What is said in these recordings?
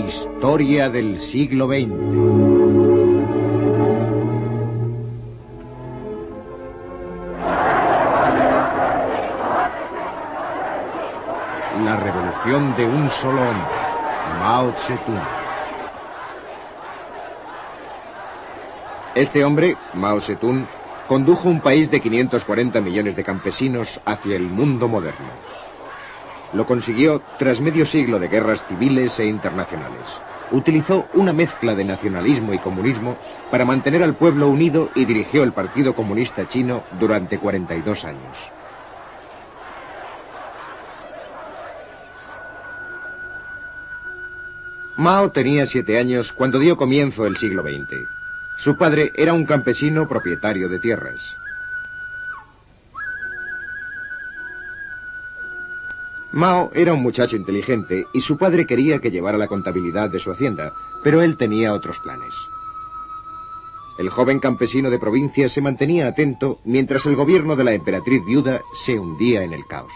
Historia del siglo XX. La revolución de un solo hombre, Mao Zedong. Este hombre, Mao Zedong, condujo un país de 540 millones de campesinos hacia el mundo moderno. Lo consiguió tras medio siglo de guerras civiles e internacionales. Utilizó una mezcla de nacionalismo y comunismo para mantener al pueblo unido y dirigió el Partido Comunista Chino durante 42 años. Mao tenía 7 años cuando dio comienzo el siglo XX. Su padre era un campesino propietario de tierras. Mao era un muchacho inteligente y su padre quería que llevara la contabilidad de su hacienda, pero él tenía otros planes. El joven campesino de provincia se mantenía atento mientras el gobierno de la emperatriz viuda se hundía en el caos.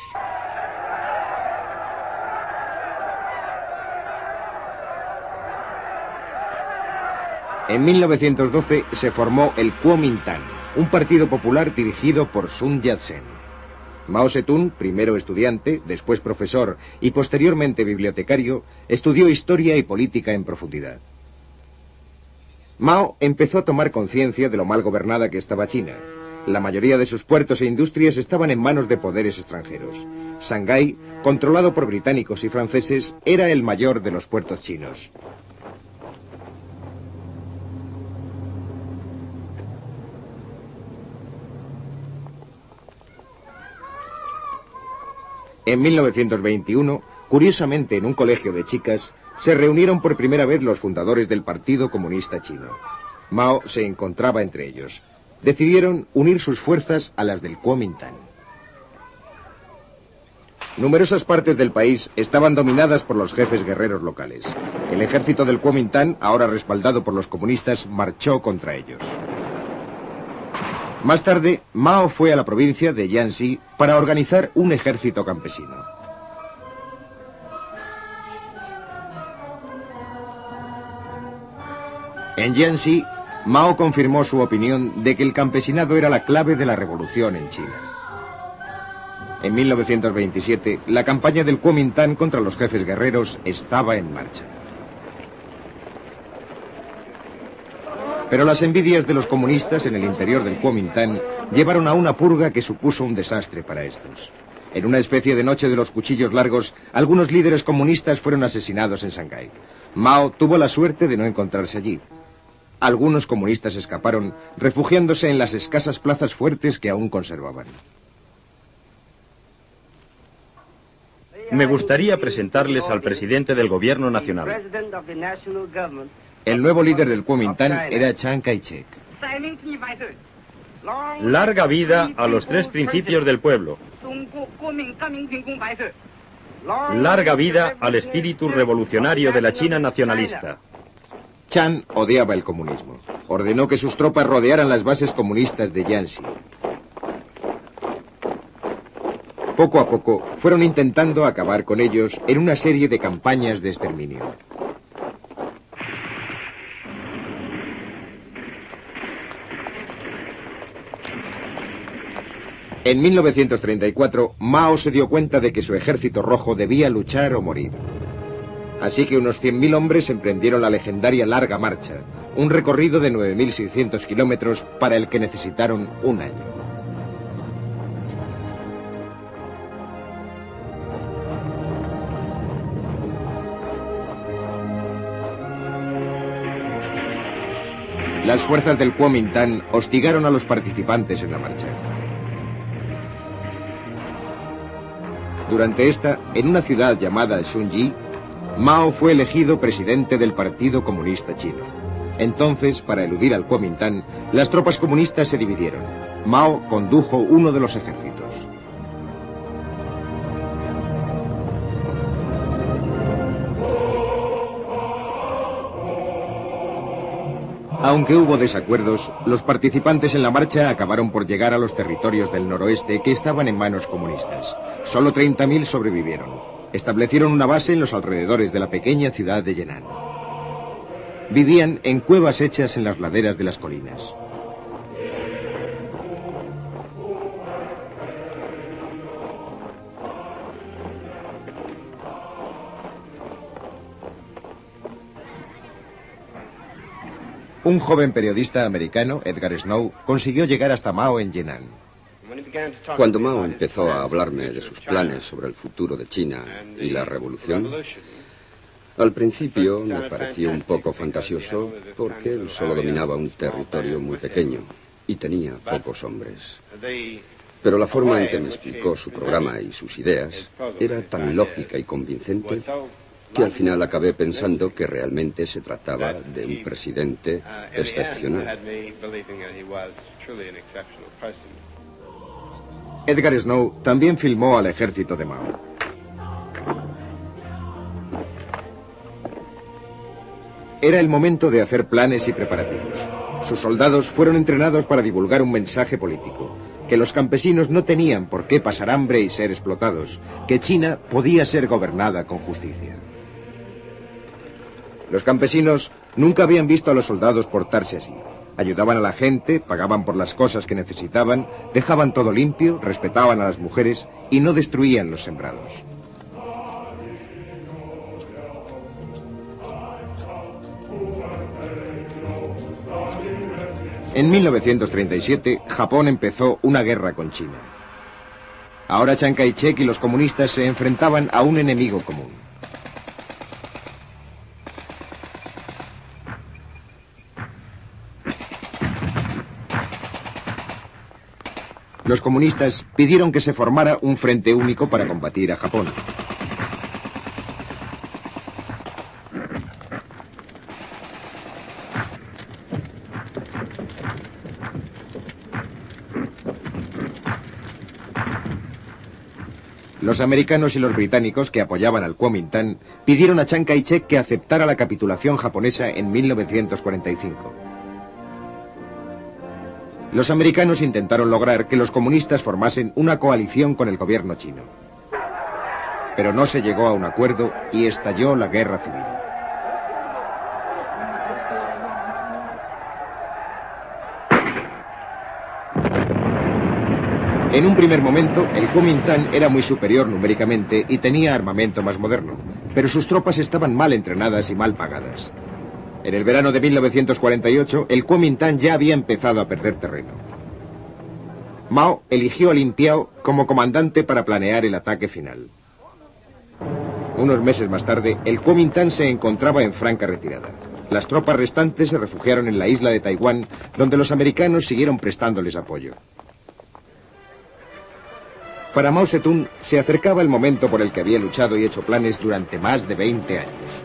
En 1912 se formó el Kuomintang, un partido popular dirigido por Sun Yat-sen. Mao Zedong, primero estudiante, después profesor y posteriormente bibliotecario, estudió historia y política en profundidad. Mao empezó a tomar conciencia de lo mal gobernada que estaba China. La mayoría de sus puertos e industrias estaban en manos de poderes extranjeros. Shanghái, controlado por británicos y franceses, era el mayor de los puertos chinos. En 1921, curiosamente en un colegio de chicas, se reunieron por primera vez los fundadores del Partido Comunista Chino. Mao se encontraba entre ellos. Decidieron unir sus fuerzas a las del Kuomintang. Numerosas partes del país estaban dominadas por los jefes guerreros locales. El ejército del Kuomintang, ahora respaldado por los comunistas, marchó contra ellos. Más tarde, Mao fue a la provincia de Jiangxi para organizar un ejército campesino. En Jiangxi, Mao confirmó su opinión de que el campesinado era la clave de la revolución en China. En 1927, la campaña del Kuomintang contra los jefes guerreros estaba en marcha. Pero las envidias de los comunistas en el interior del Kuomintang llevaron a una purga que supuso un desastre para estos. En una especie de noche de los cuchillos largos, algunos líderes comunistas fueron asesinados en Shanghái. Mao tuvo la suerte de no encontrarse allí. Algunos comunistas escaparon, refugiándose en las escasas plazas fuertes que aún conservaban. Me gustaría presentarles al presidente del gobierno nacional. El nuevo líder del Kuomintang era Chiang Kai-shek. Larga vida a los 3 principios del pueblo. Larga vida al espíritu revolucionario de la China nacionalista. Chiang odiaba el comunismo. Ordenó que sus tropas rodearan las bases comunistas de Jiangxi. Poco a poco fueron intentando acabar con ellos en una serie de campañas de exterminio. En 1934, Mao se dio cuenta de que su ejército rojo debía luchar o morir. Así que unos 100.000 hombres emprendieron la legendaria Larga Marcha, un recorrido de 9.600 kilómetros para el que necesitaron un año. Las fuerzas del Kuomintang hostigaron a los participantes en la marcha. Durante esta, en una ciudad llamada Shunji, Mao fue elegido presidente del Partido Comunista Chino. Entonces, para eludir al Kuomintang, las tropas comunistas se dividieron. Mao condujo uno de los ejércitos. Aunque hubo desacuerdos, los participantes en la marcha acabaron por llegar a los territorios del noroeste que estaban en manos comunistas. Solo 30.000 sobrevivieron. Establecieron una base en los alrededores de la pequeña ciudad de Yenan. Vivían en cuevas hechas en las laderas de las colinas. Un joven periodista americano, Edgar Snow, consiguió llegar hasta Mao en Yenan. Cuando Mao empezó a hablarme de sus planes sobre el futuro de China y la revolución, al principio me pareció un poco fantasioso porque él solo dominaba un territorio muy pequeño y tenía pocos hombres. Pero la forma en que me explicó su programa y sus ideas era tan lógica y convincente que al final acabé pensando que realmente se trataba de un presidente excepcional. Edgar Snow también filmó al ejército de Mao. Era el momento de hacer planes y preparativos. Sus soldados fueron entrenados para divulgar un mensaje político, que los campesinos no tenían por qué pasar hambre y ser explotados, que China podía ser gobernada con justicia. Los campesinos nunca habían visto a los soldados portarse así. Ayudaban a la gente, pagaban por las cosas que necesitaban, dejaban todo limpio, respetaban a las mujeres y no destruían los sembrados. En 1937, Japón empezó una guerra con China. Ahora Chiang Kai-shek y los comunistas se enfrentaban a un enemigo común. Los comunistas pidieron que se formara un frente único para combatir a Japón. Los americanos y los británicos que apoyaban al Kuomintang pidieron a Chiang Kai-shek que aceptara la capitulación japonesa en 1945. Los americanos intentaron lograr que los comunistas formasen una coalición con el gobierno chino. Pero no se llegó a un acuerdo y estalló la guerra civil. En un primer momento, el Kuomintang era muy superior numéricamente y tenía armamento más moderno, pero sus tropas estaban mal entrenadas y mal pagadas. En el verano de 1948, el Kuomintang ya había empezado a perder terreno. Mao eligió a Lin Piao como comandante para planear el ataque final. Unos meses más tarde, el Kuomintang se encontraba en franca retirada. Las tropas restantes se refugiaron en la isla de Taiwán, donde los americanos siguieron prestándoles apoyo. Para Mao Zedong se acercaba el momento por el que había luchado y hecho planes durante más de 20 años.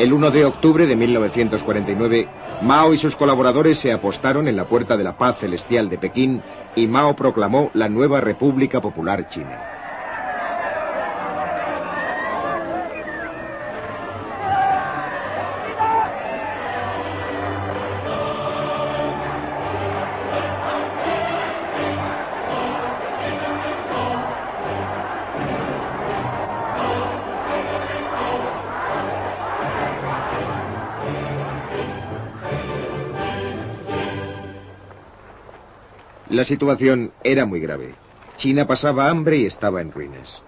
El 1 de octubre de 1949, Mao y sus colaboradores se apostaron en la Puerta de la Paz Celestial de Pekín y Mao proclamó la nueva República Popular China. La situación era muy grave. China pasaba hambre y estaba en ruinas.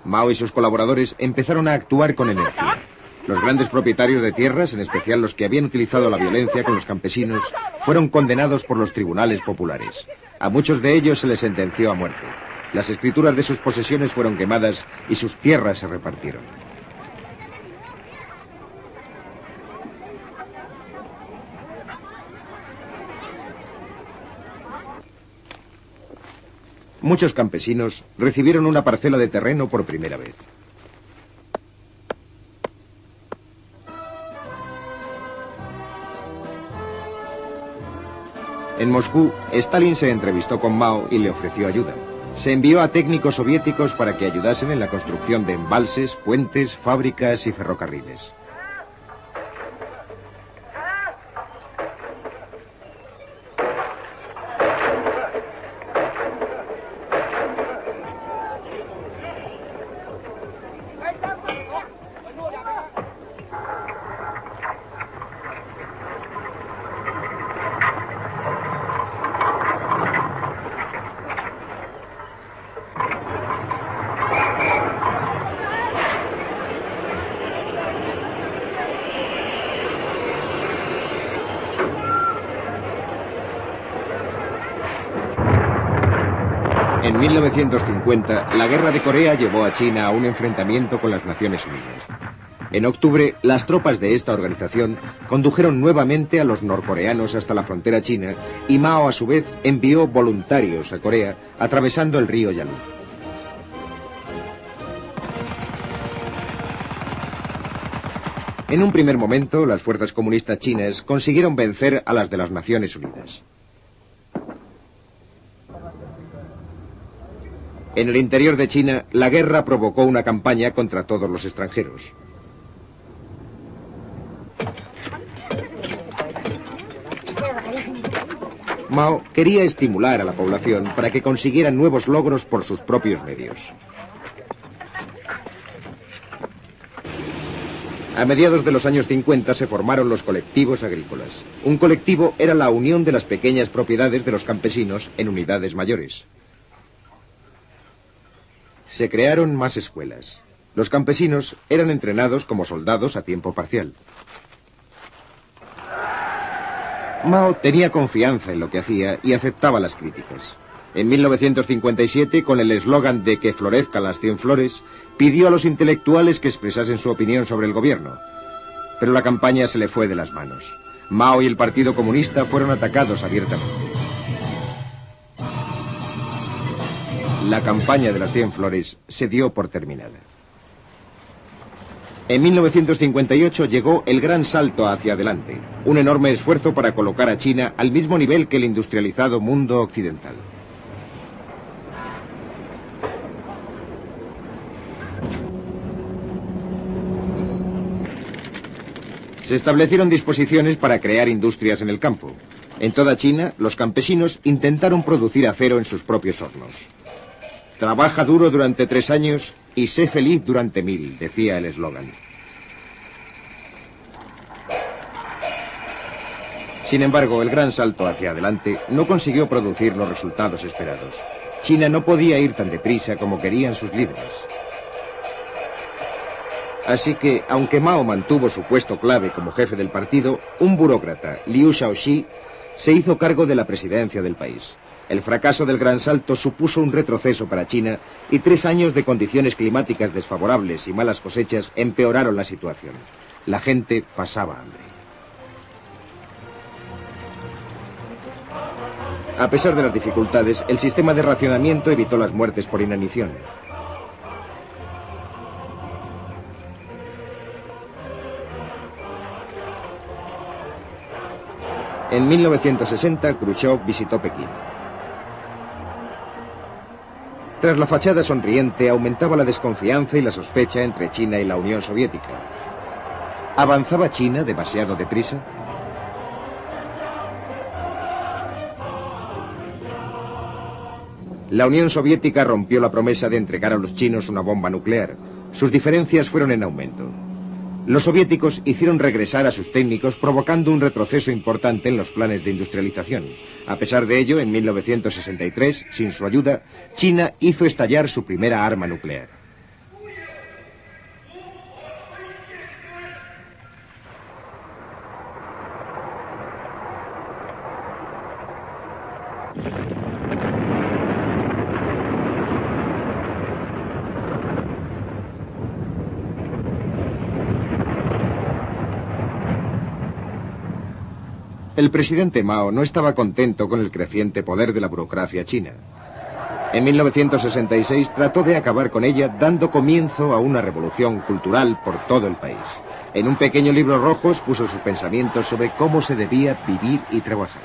Mao y sus colaboradores empezaron a actuar con energía. Los grandes propietarios de tierras, en especial los que habían utilizado la violencia con los campesinos, fueron condenados por los tribunales populares. A muchos de ellos se les sentenció a muerte. Las escrituras de sus posesiones fueron quemadas y sus tierras se repartieron. Muchos campesinos recibieron una parcela de terreno por primera vez. En Moscú, Stalin se entrevistó con Mao y le ofreció ayuda. Se envió a técnicos soviéticos para que ayudasen en la construcción de embalses, puentes, fábricas y ferrocarriles. En 1950, la Guerra de Corea llevó a China a un enfrentamiento con las Naciones Unidas. En octubre, las tropas de esta organización condujeron nuevamente a los norcoreanos hasta la frontera china y Mao, a su vez, envió voluntarios a Corea atravesando el río Yalu. En un primer momento, las fuerzas comunistas chinas consiguieron vencer a las de las Naciones Unidas. En el interior de China, la guerra provocó una campaña contra todos los extranjeros. Mao quería estimular a la población para que consiguieran nuevos logros por sus propios medios. A mediados de los años 50 se formaron los colectivos agrícolas. Un colectivo era la unión de las pequeñas propiedades de los campesinos en unidades mayores. Se crearon más escuelas. Los campesinos eran entrenados como soldados a tiempo parcial. Mao tenía confianza en lo que hacía y aceptaba las críticas. En 1957, con el eslogan de que florezcan las 100 flores, pidió a los intelectuales que expresasen su opinión sobre el gobierno. Pero la campaña se le fue de las manos. Mao y el Partido Comunista fueron atacados abiertamente. La campaña de las 100 flores se dio por terminada. En 1958 llegó el gran salto hacia adelante, un enorme esfuerzo para colocar a China al mismo nivel que el industrializado mundo occidental. Se establecieron disposiciones para crear industrias en el campo. En toda China, los campesinos intentaron producir acero en sus propios hornos. Trabaja duro durante 3 años y sé feliz durante 1000, decía el eslogan. Sin embargo, el gran salto hacia adelante no consiguió producir los resultados esperados. China no podía ir tan deprisa como querían sus líderes. Así que, aunque Mao mantuvo su puesto clave como jefe del partido, un burócrata, Liu Shaoxi, se hizo cargo de la presidencia del país. El fracaso del gran salto supuso un retroceso para China y 3 años de condiciones climáticas desfavorables y malas cosechas empeoraron la situación. La gente pasaba hambre. A pesar de las dificultades, el sistema de racionamiento evitó las muertes por inanición. En 1960, Khrushchev visitó Pekín. Tras la fachada sonriente, aumentaba la desconfianza y la sospecha entre China y la Unión Soviética. ¿Avanzaba China demasiado deprisa? La Unión Soviética rompió la promesa de entregar a los chinos una bomba nuclear. Sus diferencias fueron en aumento. Los soviéticos hicieron regresar a sus técnicos, provocando un retroceso importante en los planes de industrialización. A pesar de ello, en 1963, sin su ayuda, China hizo estallar su primera arma nuclear. El presidente Mao no estaba contento con el creciente poder de la burocracia china. En 1966 trató de acabar con ella, dando comienzo a una revolución cultural por todo el país. En un pequeño libro rojo expuso sus pensamientos sobre cómo se debía vivir y trabajar.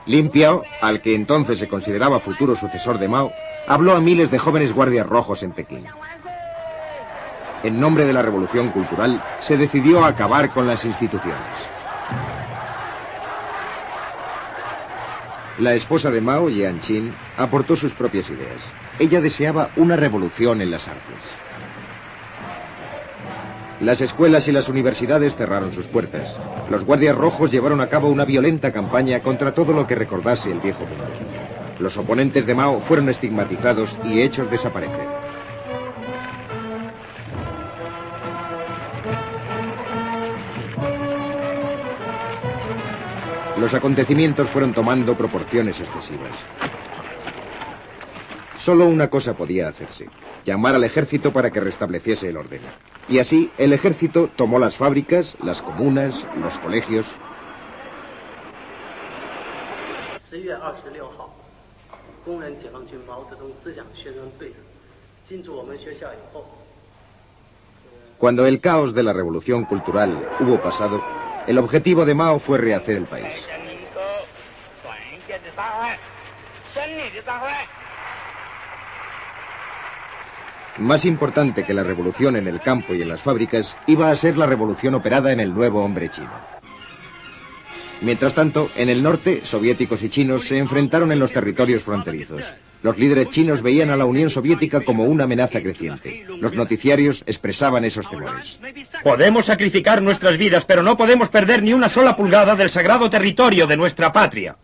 Lin Piao, al que entonces se consideraba futuro sucesor de Mao, habló a miles de jóvenes guardias rojos en Pekín. En nombre de la revolución cultural, se decidió acabar con las instituciones. La esposa de Mao, Jiang Qin, aportó sus propias ideas. Ella deseaba una revolución en las artes. Las escuelas y las universidades cerraron sus puertas. Los guardias rojos llevaron a cabo una violenta campaña contra todo lo que recordase el viejo mundo. Los oponentes de Mao fueron estigmatizados y hechos desaparecer. Los acontecimientos fueron tomando proporciones excesivas. Solo una cosa podía hacerse: llamar al ejército para que restableciese el orden. Y así, el ejército tomó las fábricas, las comunas, los colegios. Cuando el caos de la revolución cultural hubo pasado, el objetivo de Mao fue rehacer el país. Más importante que la revolución en el campo y en las fábricas, iba a ser la revolución operada en el nuevo hombre chino. Mientras tanto, en el norte, soviéticos y chinos se enfrentaron en los territorios fronterizos. Los líderes chinos veían a la Unión Soviética como una amenaza creciente. Los noticiarios expresaban esos temores. Podemos sacrificar nuestras vidas, pero no podemos perder ni una sola pulgada del sagrado territorio de nuestra patria.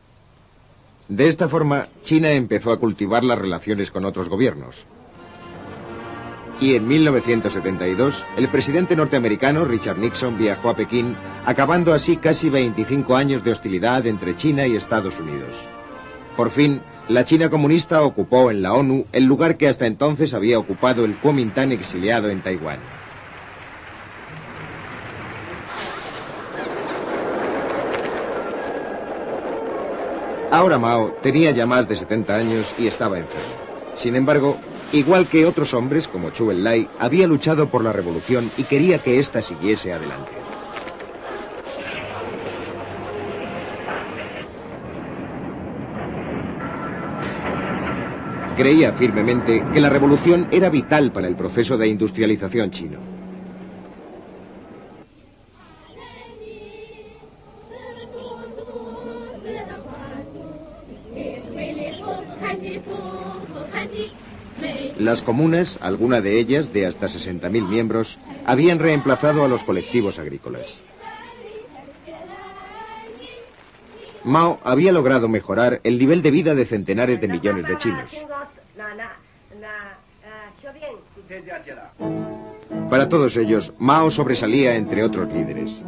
De esta forma, China empezó a cultivar las relaciones con otros gobiernos. Y en 1972, el presidente norteamericano Richard Nixon viajó a Pekín, acabando así casi 25 años de hostilidad entre China y Estados Unidos. Por fin, la China comunista ocupó en la ONU el lugar que hasta entonces había ocupado el Kuomintang exiliado en Taiwán. Ahora Mao tenía ya más de 70 años y estaba enfermo. Sin embargo, igual que otros hombres como Zhou Enlai, había luchado por la revolución y quería que ésta siguiese adelante. Creía firmemente que la revolución era vital para el proceso de industrialización chino. Las comunas, alguna de ellas de hasta 60.000 miembros, habían reemplazado a los colectivos agrícolas. Mao había logrado mejorar el nivel de vida de centenares de millones de chinos. Para todos ellos, Mao sobresalía entre otros líderes.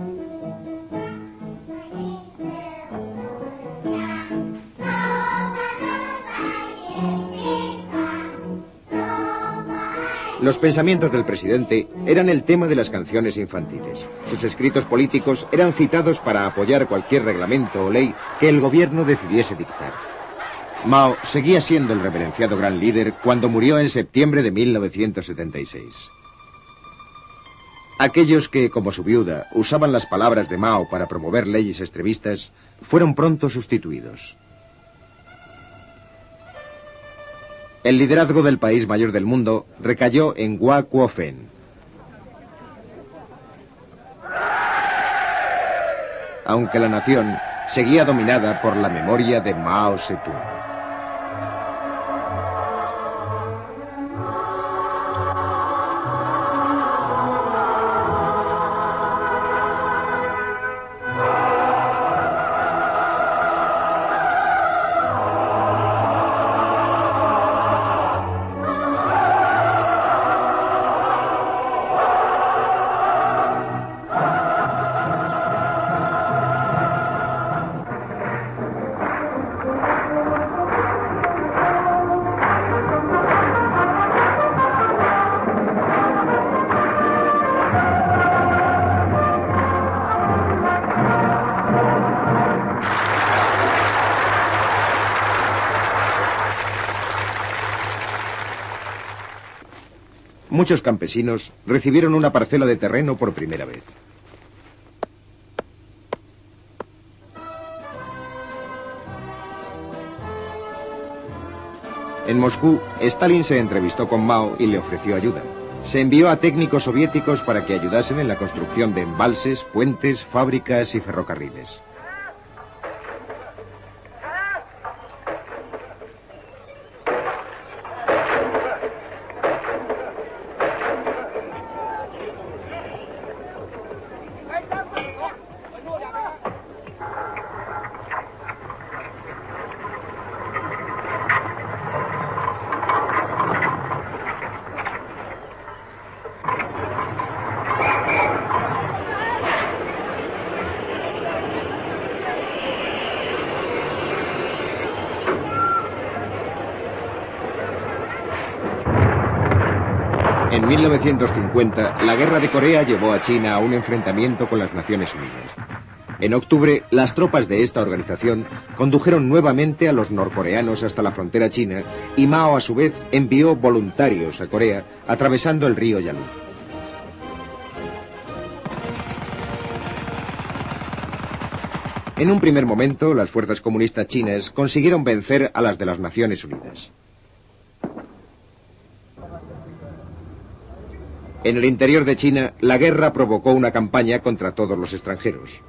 Los pensamientos del presidente eran el tema de las canciones infantiles. Sus escritos políticos eran citados para apoyar cualquier reglamento o ley que el gobierno decidiese dictar. Mao seguía siendo el reverenciado gran líder cuando murió en septiembre de 1976. Aquellos que, como su viuda, usaban las palabras de Mao para promover leyes extremistas, fueron pronto sustituidos. El liderazgo del país mayor del mundo recayó en Hua Kuo-fen. Aunque la nación seguía dominada por la memoria de Mao Zedong. Muchos campesinos recibieron una parcela de terreno por primera vez. En Moscú, Stalin se entrevistó con Mao y le ofreció ayuda. Se envió a técnicos soviéticos para que ayudasen en la construcción de embalses, puentes, fábricas y ferrocarriles. En 1950, la Guerra de Corea llevó a China a un enfrentamiento con las Naciones Unidas. En octubre, las tropas de esta organización condujeron nuevamente a los norcoreanos hasta la frontera china y Mao, a su vez, envió voluntarios a Corea atravesando el río Yalu. En un primer momento, las fuerzas comunistas chinas consiguieron vencer a las de las Naciones Unidas. En el interior de China, la guerra provocó una campaña contra todos los extranjeros.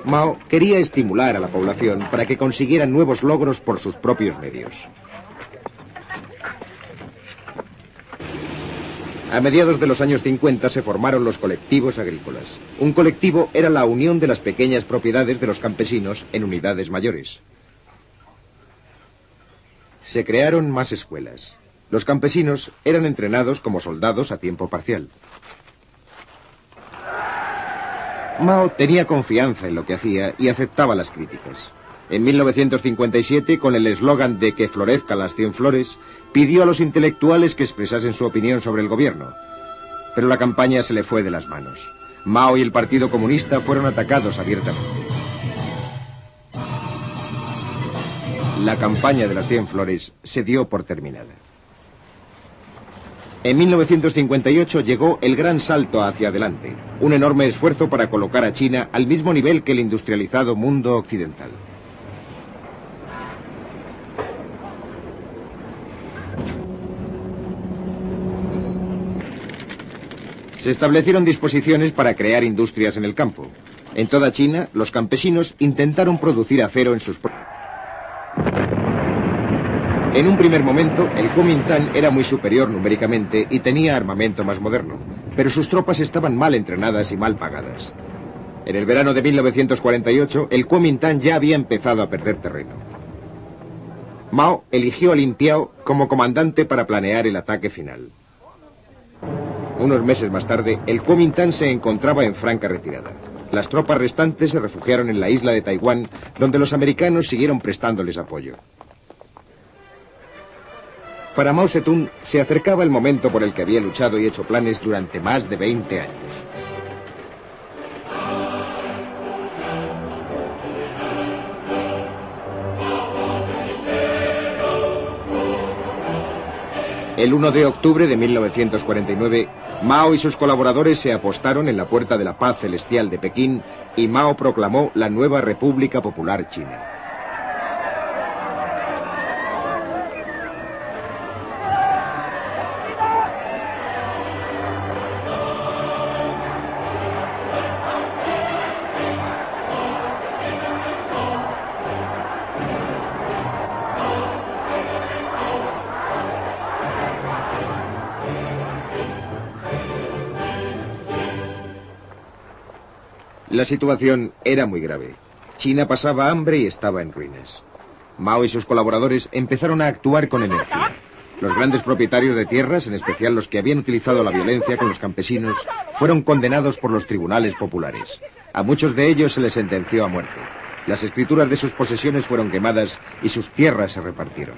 Mao quería estimular a la población para que consiguieran nuevos logros por sus propios medios. A mediados de los años 50 se formaron los colectivos agrícolas. Un colectivo era la unión de las pequeñas propiedades de los campesinos en unidades mayores. Se crearon más escuelas. Los campesinos eran entrenados como soldados a tiempo parcial. Mao tenía confianza en lo que hacía y aceptaba las críticas. En 1957, con el eslogan de que florezcan las 100 flores, pidió a los intelectuales que expresasen su opinión sobre el gobierno. Pero la campaña se le fue de las manos. Mao y el Partido Comunista fueron atacados abiertamente. La campaña de las 100 flores se dio por terminada. En 1958 llegó el gran salto hacia adelante, un enorme esfuerzo para colocar a China al mismo nivel que el industrializado mundo occidental. Se establecieron disposiciones para crear industrias en el campo. En toda China, los campesinos intentaron producir acero en sus... En un primer momento, el Kuomintang era muy superior numéricamente y tenía armamento más moderno, pero sus tropas estaban mal entrenadas y mal pagadas. En el verano de 1948, el Kuomintang ya había empezado a perder terreno. Mao eligió a Lin Piao como comandante para planear el ataque final. Unos meses más tarde, el Kuomintang se encontraba en franca retirada. Las tropas restantes se refugiaron en la isla de Taiwán, donde los americanos siguieron prestándoles apoyo. Para Mao Zedong se acercaba el momento por el que había luchado y hecho planes durante más de 20 años. El 1 de octubre de 1949, Mao y sus colaboradores se apostaron en la Puerta de la Paz Celestial de Pekín y Mao proclamó la nueva República Popular China. La situación era muy grave. China pasaba hambre y estaba en ruinas. Mao y sus colaboradores empezaron a actuar con energía. Los grandes propietarios de tierras, en especial los que habían utilizado la violencia con los campesinos, fueron condenados por los tribunales populares. A muchos de ellos se les sentenció a muerte. Las escrituras de sus posesiones fueron quemadas y sus tierras se repartieron.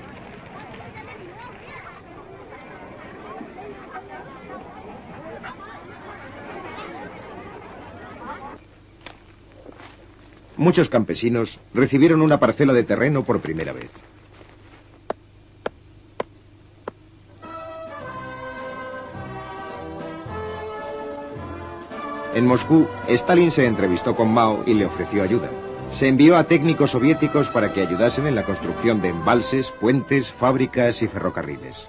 Muchos campesinos recibieron una parcela de terreno por primera vez. En Moscú, Stalin se entrevistó con Mao y le ofreció ayuda. Se envió a técnicos soviéticos para que ayudasen en la construcción de embalses, puentes, fábricas y ferrocarriles.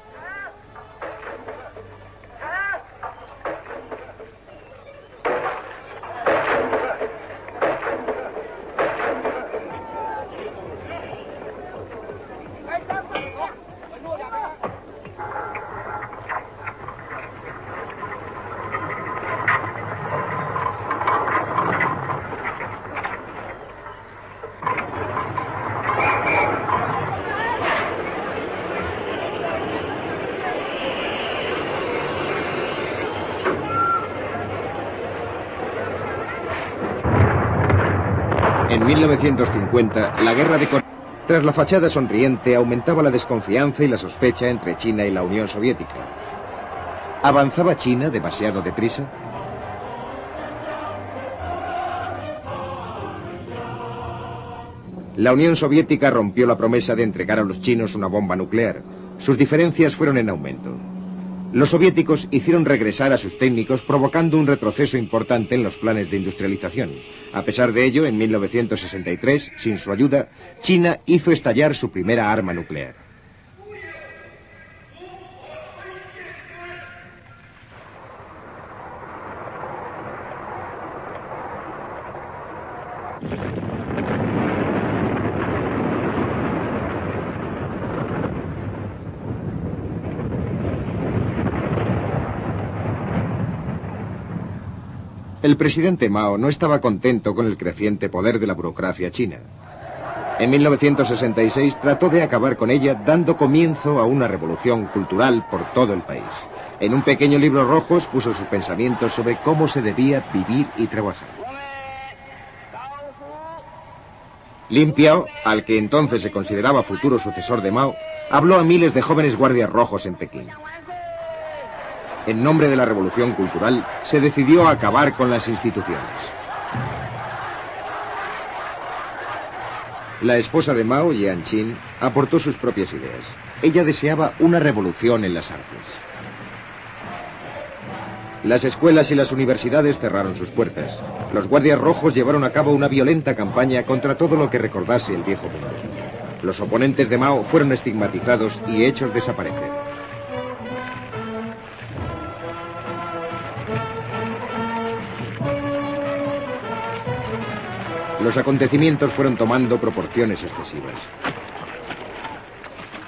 En 1950, la guerra de Corea Tras la fachada sonriente aumentaba la desconfianza y la sospecha entre China y la Unión Soviética. ¿Avanzaba China demasiado deprisa? La Unión Soviética rompió la promesa de entregar a los chinos una bomba nuclear. Sus diferencias fueron en aumento. Los soviéticos hicieron regresar a sus técnicos, provocando un retroceso importante en los planes de industrialización. A pesar de ello, en 1963, sin su ayuda, China hizo estallar su primera arma nuclear. El presidente Mao no estaba contento con el creciente poder de la burocracia china. En 1966 trató de acabar con ella, dando comienzo a una revolución cultural por todo el país. En un pequeño libro rojo expuso sus pensamientos sobre cómo se debía vivir y trabajar. Lin Piao, al que entonces se consideraba futuro sucesor de Mao, habló a miles de jóvenes guardias rojos en Pekín. En nombre de la revolución cultural, se decidió acabar con las instituciones. La esposa de Mao, Jiang Qin, aportó sus propias ideas. Ella deseaba una revolución en las artes. Las escuelas y las universidades cerraron sus puertas. Los guardias rojos llevaron a cabo una violenta campaña contra todo lo que recordase el viejo mundo. Los oponentes de Mao fueron estigmatizados y hechos desaparecer. Los acontecimientos fueron tomando proporciones excesivas.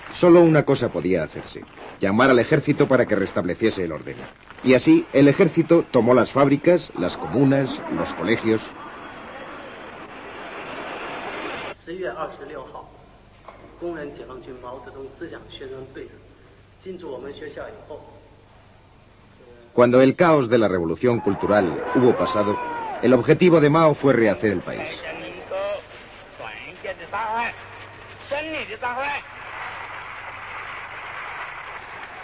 Solo una cosa podía hacerse: llamar al ejército para que restableciese el orden. Y así, el ejército tomó las fábricas, las comunas, los colegios. Cuando el caos de la revolución cultural hubo pasado, el objetivo de Mao fue rehacer el país.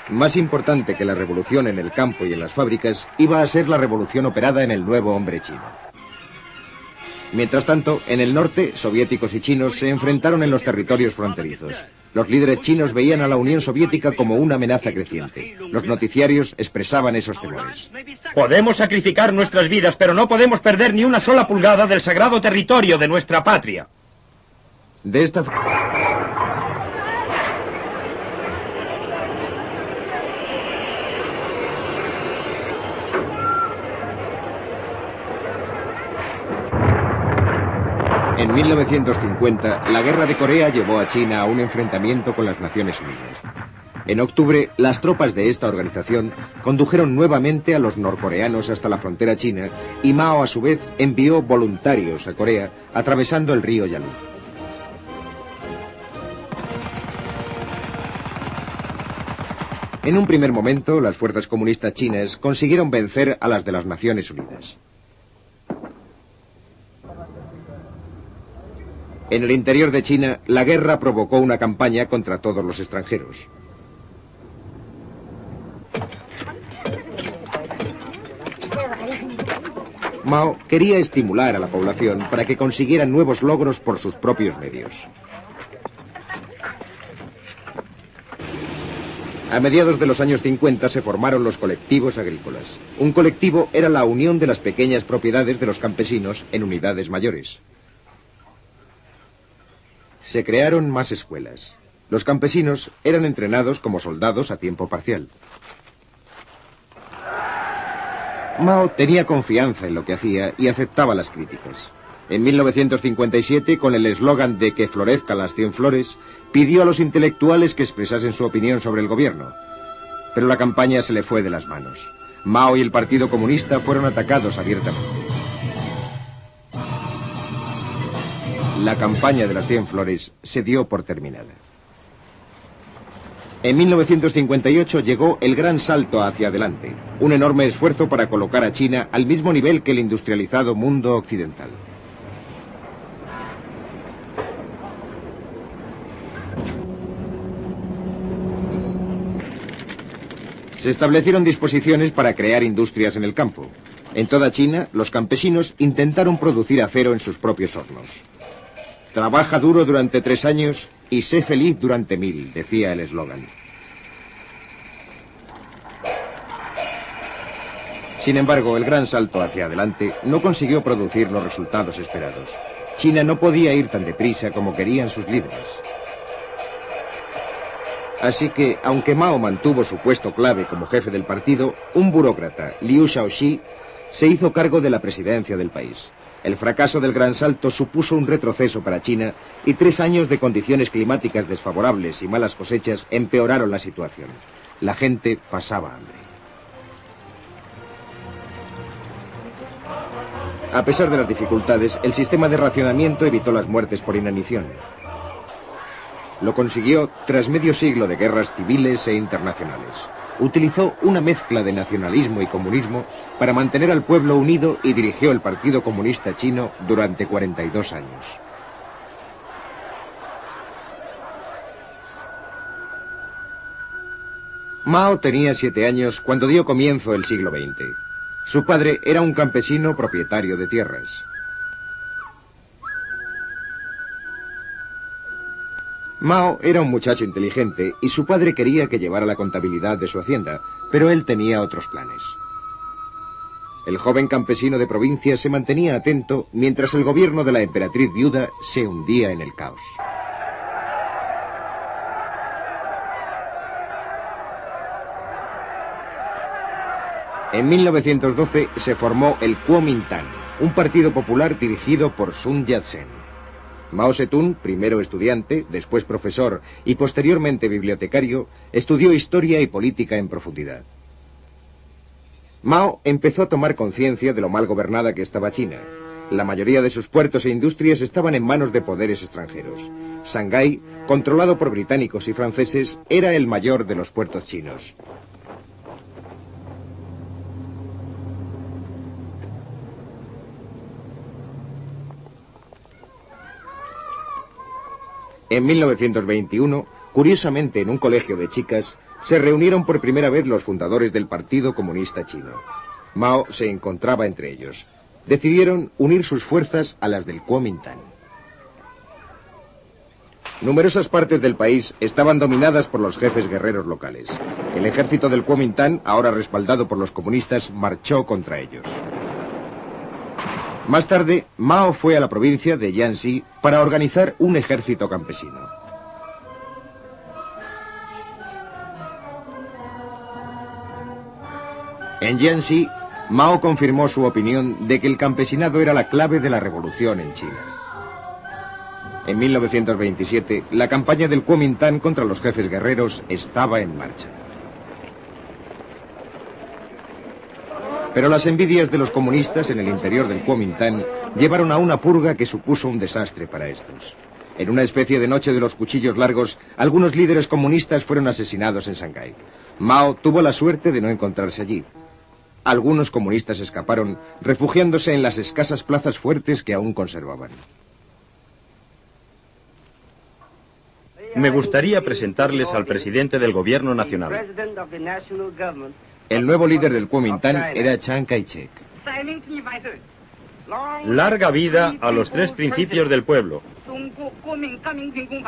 Más importante que la revolución en el campo y en las fábricas, iba a ser la revolución operada en el nuevo hombre chino. Mientras tanto, en el norte, soviéticos y chinos se enfrentaron en los territorios fronterizos. Los líderes chinos veían a la Unión Soviética como una amenaza creciente. Los noticiarios expresaban esos temores. Podemos sacrificar nuestras vidas, pero no podemos perder ni una sola pulgada del sagrado territorio de nuestra patria. De esta forma... En 1950, la Guerra de Corea llevó a China a un enfrentamiento con las Naciones Unidas. En octubre, las tropas de esta organización condujeron nuevamente a los norcoreanos hasta la frontera china y Mao, a su vez, envió voluntarios a Corea, atravesando el río Yalu. En un primer momento, las fuerzas comunistas chinas consiguieron vencer a las de las Naciones Unidas. En el interior de China, la guerra provocó una campaña contra todos los extranjeros. Mao quería estimular a la población para que consiguieran nuevos logros por sus propios medios. A mediados de los años 50 se formaron los colectivos agrícolas. Un colectivo era la unión de las pequeñas propiedades de los campesinos en unidades mayores. Se crearon más escuelas. Los campesinos eran entrenados como soldados a tiempo parcial. Mao tenía confianza en lo que hacía y aceptaba las críticas. En 1957, con el eslogan de que florezcan las 100 flores, pidió a los intelectuales que expresasen su opinión sobre el gobierno. Pero la campaña se le fue de las manos. Mao y el Partido Comunista fueron atacados abiertamente. La campaña de las 100 flores se dio por terminada. En 1958 llegó el gran salto hacia adelante, un enorme esfuerzo para colocar a China al mismo nivel que el industrializado mundo occidental. Se establecieron disposiciones para crear industrias en el campo. En toda China, los campesinos intentaron producir acero en sus propios hornos. Trabaja duro durante 3 años y sé feliz durante 1000, decía el eslogan. Sin embargo, el gran salto hacia adelante no consiguió producir los resultados esperados. China no podía ir tan deprisa como querían sus líderes. Así que, aunque Mao mantuvo su puesto clave como jefe del partido, un burócrata, Liu Shaoxi, se hizo cargo de la presidencia del país. El fracaso del gran salto supuso un retroceso para China y 3 años de condiciones climáticas desfavorables y malas cosechas empeoraron la situación. La gente pasaba hambre. A pesar de las dificultades, el sistema de racionamiento evitó las muertes por inanición. Lo consiguió tras medio siglo de guerras civiles e internacionales. Utilizó una mezcla de nacionalismo y comunismo para mantener al pueblo unido y dirigió el Partido Comunista Chino durante 42 años. Mao tenía 7 años cuando dio comienzo el siglo XX. Su padre era un campesino propietario de tierras. Mao era un muchacho inteligente y su padre quería que llevara la contabilidad de su hacienda, pero él tenía otros planes. El joven campesino de provincia se mantenía atento mientras el gobierno de la emperatriz viuda se hundía en el caos. En 1912 se formó el Kuomintang, un partido popular dirigido por Sun Yat-sen. Mao Zedong, primero estudiante, después profesor y posteriormente bibliotecario, estudió historia y política en profundidad. Mao empezó a tomar conciencia de lo mal gobernada que estaba China. La mayoría de sus puertos e industrias estaban en manos de poderes extranjeros. Shanghái, controlado por británicos y franceses, era el mayor de los puertos chinos. En 1921, curiosamente en un colegio de chicas, se reunieron por primera vez los fundadores del Partido Comunista Chino. Mao se encontraba entre ellos. Decidieron unir sus fuerzas a las del Kuomintang. Numerosas partes del país estaban dominadas por los jefes guerreros locales. El ejército del Kuomintang, ahora respaldado por los comunistas, marchó contra ellos. Más tarde, Mao fue a la provincia de Jiangxi para organizar un ejército campesino. En Jiangxi, Mao confirmó su opinión de que el campesinado era la clave de la revolución en China. En 1927, la campaña del Kuomintang contra los jefes guerreros estaba en marcha. Pero las envidias de los comunistas en el interior del Kuomintang llevaron a una purga que supuso un desastre para estos. En una especie de noche de los cuchillos largos, algunos líderes comunistas fueron asesinados en Shanghái. Mao tuvo la suerte de no encontrarse allí. Algunos comunistas escaparon, refugiándose en las escasas plazas fuertes que aún conservaban. Me gustaría presentarles al presidente del gobierno nacional. El nuevo líder del Kuomintang era Chiang Kai-shek. Larga vida a los 3 principios del pueblo.